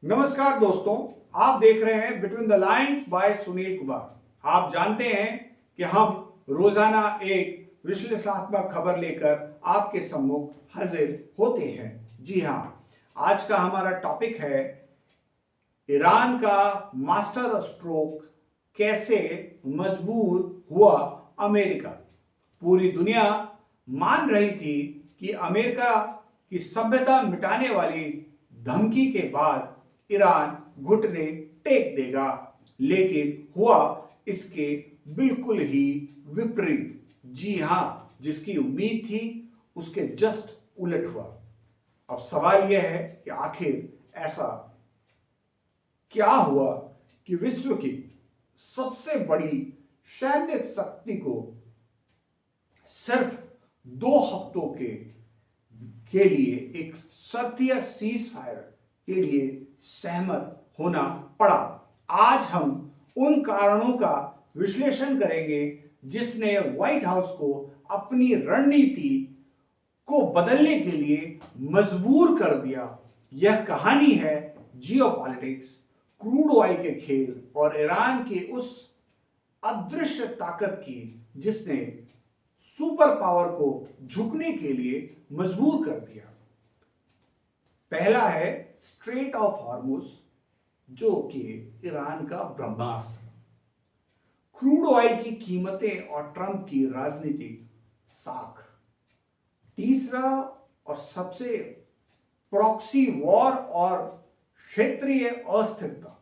नमस्कार दोस्तों, आप देख रहे हैं between the lines by Sunil Kumar. आप जानते हैं कि हम रोजाना एक विश्लेषणात्मक खबर लेकर आपके सम्मुख हाजिर होते हैं। जी हाँ, आज का हमारा टॉपिक है ईरान का मास्टर स्ट्रोक कैसे मजबूर हुआ अमेरिका। पूरी दुनिया मान रही थी कि अमेरिका की सभ्यता मिटाने वाली धमकी के बाद ईरान घुटने टेक देगा, लेकिन हुआ इसके बिल्कुल ही विपरीत। जी हां, जिसकी उम्मीद थी उसके जस्ट उलट हुआ। अब सवाल यह है कि आखिर ऐसा क्या हुआ कि विश्व की सबसे बड़ी सैन्य शक्ति को सिर्फ 2 हफ्तों के लिए एक शर्तिया सीज फायर के लिए सहमत होना पड़ा। आज हम उन कारणों का विश्लेषण करेंगे जिसने व्हाइट हाउस को अपनी रणनीति को बदलने के लिए मजबूर कर दिया। यह कहानी है जियोपॉलिटिक्स, क्रूड ऑयल के खेल और ईरान की उस अदृश्य ताकत की जिसने सुपर पावर को झुकने के लिए मजबूर कर दिया। पहला है स्ट्रेट ऑफ हॉर्मुज, जो कि ईरान का ब्रह्मास्त्र, क्रूड ऑयल की कीमतें और ट्रंप की राजनीतिक साख। तीसरा और सबसे प्रॉक्सी वॉर और क्षेत्रीय अस्थिरता।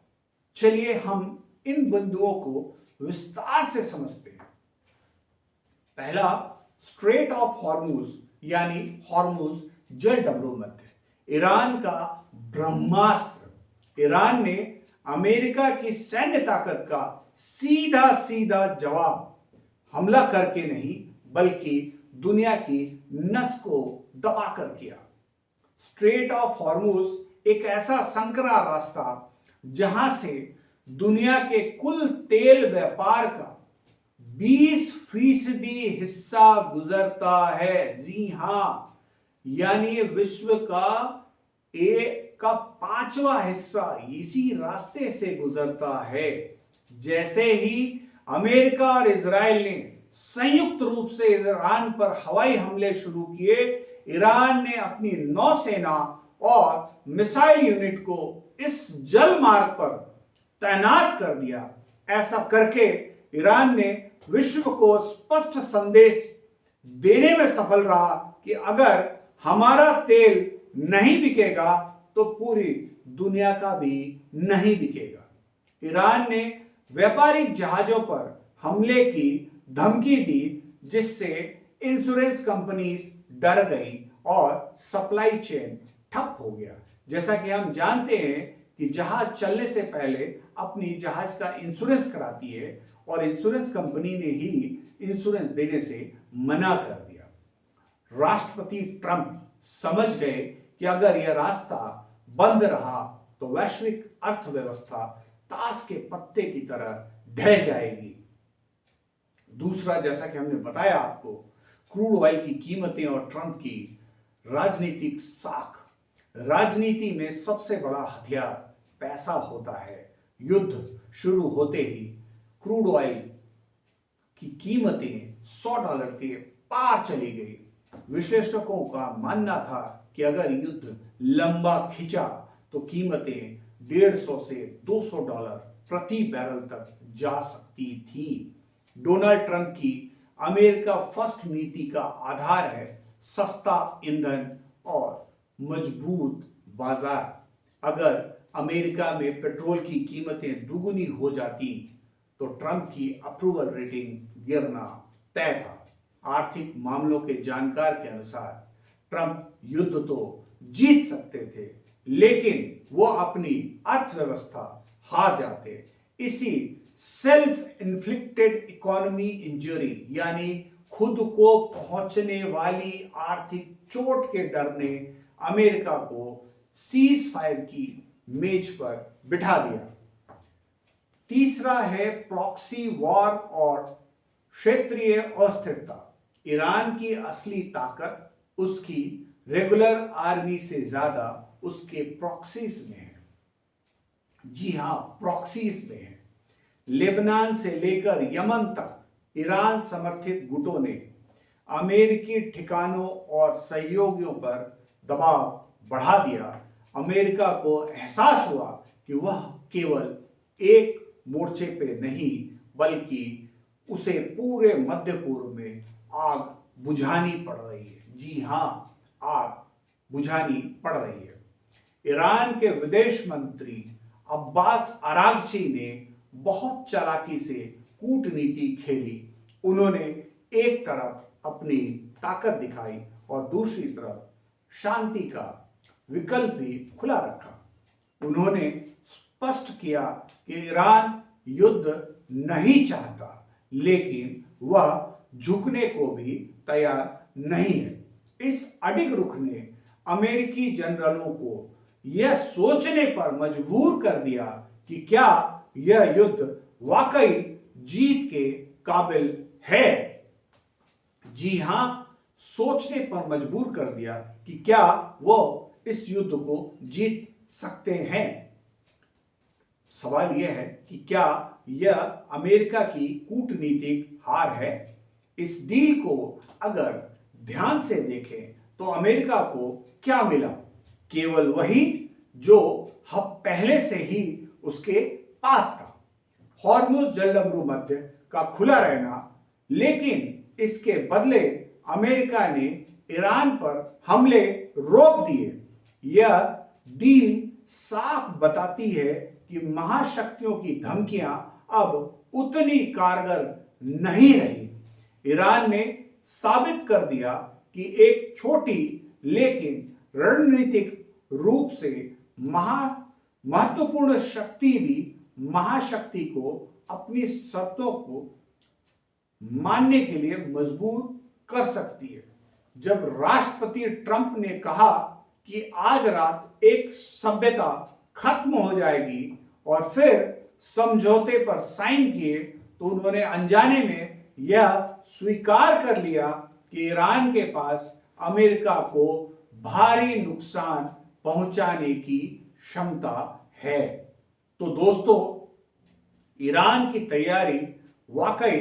चलिए हम इन बिंदुओं को विस्तार से समझते हैं। पहला, स्ट्रेट ऑफ हॉर्मुज यानी हॉर्मुज जलडमरू मध्य, ईरान का ब्रह्मास्त्र। ईरान ने अमेरिका की सैन्य ताकत का सीधा सीधा जवाब हमला करके नहीं बल्कि दुनिया की नस को दबाकर किया। स्ट्रेट ऑफ हॉर्मुज एक ऐसा संकरा रास्ता जहां से दुनिया के कुल तेल व्यापार का 20% हिस्सा गुजरता है। जी हां, यानी विश्व का 1/5वां हिस्सा इसी रास्ते से गुजरता है। जैसे ही अमेरिका और इजराइल ने संयुक्त रूप से ईरान पर हवाई हमले शुरू किए, ईरान ने अपनी नौसेना और मिसाइल यूनिट को इस जल मार्ग पर तैनात कर दिया। ऐसा करके ईरान ने विश्व को स्पष्ट संदेश देने में सफल रहा कि अगर हमारा तेल नहीं बिकेगा तो पूरी दुनिया का भी नहीं बिकेगा। ईरान ने व्यापारिक जहाजों पर हमले की धमकी दी, जिससे इंश्योरेंस कंपनीज डर गई और सप्लाई चेन ठप हो गया। जैसा कि हम जानते हैं कि जहाज चलने से पहले अपनी जहाज का इंश्योरेंस कराती है और इंश्योरेंस कंपनी ने ही इंश्योरेंस देने से मना कर दिया। राष्ट्रपति ट्रंप समझ गए कि अगर यह रास्ता बंद रहा तो वैश्विक अर्थव्यवस्था ताश के पत्ते की तरह ढह जाएगी। दूसरा, जैसा कि हमने बताया आपको, क्रूड ऑयल की कीमतें और ट्रंप की राजनीतिक साख। राजनीति में सबसे बड़ा हथियार पैसा होता है। युद्ध शुरू होते ही क्रूड ऑयल की कीमतें $100 के पार चली गई। विश्लेषकों का मानना था कि अगर युद्ध लंबा खिंचा तो कीमतें $150 से $200 प्रति बैरल तक जा सकती थी। डोनाल्ड ट्रंप की अमेरिका फर्स्ट नीति का आधार है सस्ता ईंधन और मजबूत बाजार। अगर अमेरिका में पेट्रोल की कीमतें दुगुनी हो जाती तो ट्रंप की अप्रूवल रेटिंग गिरना तय था। आर्थिक मामलों के जानकार के अनुसार ट्रंप युद्ध तो जीत सकते थे, लेकिन वो अपनी अर्थव्यवस्था हार जाते। इसी सेल्फ इन्फ्लिक्टेड इकोनॉमी इंजरी यानी खुद को पहुंचने वाली आर्थिक चोट के डर ने अमेरिका को सीज फायर की मेज पर बिठा दिया। तीसरा है प्रॉक्सी वॉर और क्षेत्रीय अस्थिरता। ईरान की असली ताकत उसकी रेगुलर आर्मी से ज्यादा उसके प्रॉक्सीज में है। जी हां, प्रॉक्सीज में है। लेबनान से लेकर यमन तक ईरान समर्थित गुटों ने अमेरिकी ठिकानों और सहयोगियों पर दबाव बढ़ा दिया। अमेरिका को एहसास हुआ कि वह केवल एक मोर्चे पे नहीं बल्कि उसे पूरे मध्य पूर्व में आग बुझानी पड़ रही है। जी हां, आग बुझानी पड़ रही है। ईरान के विदेश मंत्री अब्बास अरागची ने बहुत चालाकी से कूटनीति खेली। उन्होंने एक तरफ अपनी ताकत दिखाई और दूसरी तरफ शांति का विकल्प भी खुला रखा। उन्होंने स्पष्ट किया कि ईरान युद्ध नहीं चाहता, लेकिन वह झुकने को भी तैयार नहीं है। इस अडिग रुख ने अमेरिकी जनरलों को यह सोचने पर मजबूर कर दिया कि क्या यह युद्ध वाकई जीत के काबिल है। जी हां, सोचने पर मजबूर कर दिया कि क्या वो इस युद्ध को जीत सकते हैं। सवाल यह है कि क्या यह अमेरिका की कूटनीतिक हार है। इस डील को अगर ध्यान से देखें तो अमेरिका को क्या मिला? केवल वही जो हम पहले से ही उसके पास था, हॉर्मुज़ जलडमरू मध्य का खुला रहना। लेकिन इसके बदले अमेरिका ने ईरान पर हमले रोक दिए। यह डील साफ बताती है कि महाशक्तियों की धमकियां अब उतनी कारगर नहीं रही। ईरान ने साबित कर दिया कि एक छोटी लेकिन रणनीतिक रूप से महत्वपूर्ण शक्ति भी महाशक्ति को अपनी शर्तों को मानने के लिए मजबूर कर सकती है। जब राष्ट्रपति ट्रंप ने कहा कि आज रात एक सभ्यता खत्म हो जाएगी और फिर समझौते पर साइन किए, तो उन्होंने अनजाने में यह स्वीकार कर लिया कि ईरान के पास अमेरिका को भारी नुकसान पहुंचाने की क्षमता है। तो दोस्तों, ईरान की तैयारी वाकई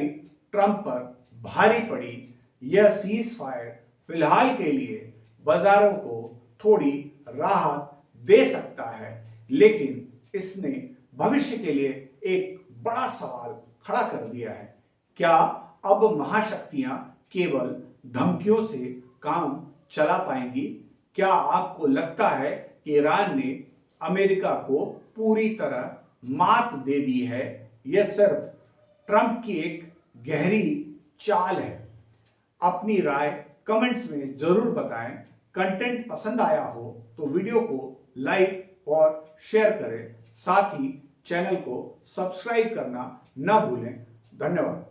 ट्रंप पर भारी पड़ी। यह सीज फायर फिलहाल के लिए बाजारों को थोड़ी राहत दे सकता है, लेकिन इसने भविष्य के लिए एक बड़ा सवाल खड़ा कर दिया है। क्या अब महाशक्तियां केवल धमकियों से काम चला पाएंगी? क्या आपको लगता है कि ईरान ने अमेरिका को पूरी तरह मात दे दी है? यह सिर्फ ट्रंप की एक गहरी चाल है। अपनी राय कमेंट्स में जरूर बताएं। कंटेंट पसंद आया हो तो वीडियो को लाइक और शेयर करें। साथ ही चैनल को सब्सक्राइब करना न भूलें। धन्यवाद।